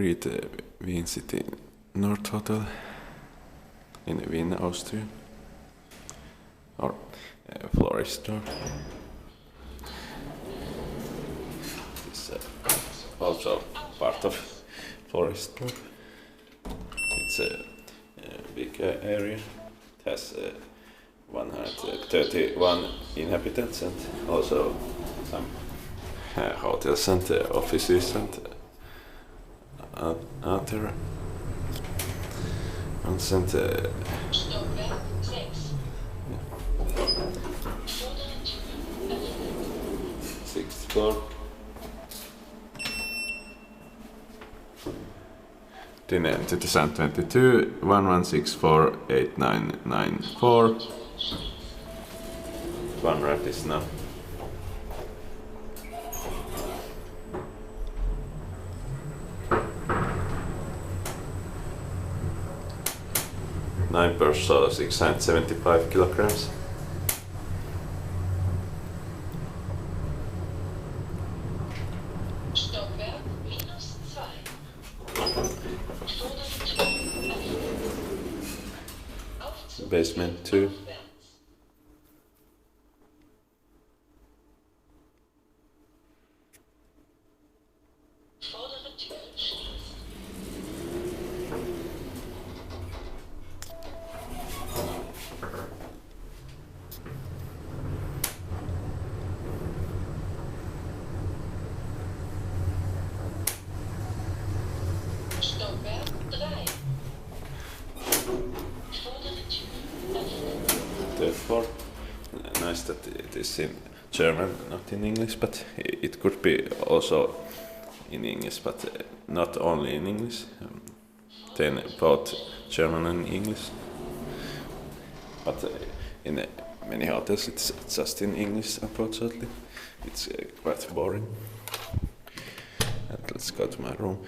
read Wien City North Hotel in Vienna, Austria, or Floridsdorf. It's also part of Floridsdorf. It's a big area. It has 131 inhabitants and also some hotels and offices and other. And sixth floor. Din 2022 1164 8994. One right is now. Nine person, 675 kilograms. Basement 2. Third floor. Nice that it is in German, not in English, but it could be also in English, but not only in English. Then both German and English. But in many hotels it's just in English, unfortunately. It's quite boring. And let's go to my room.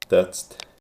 That's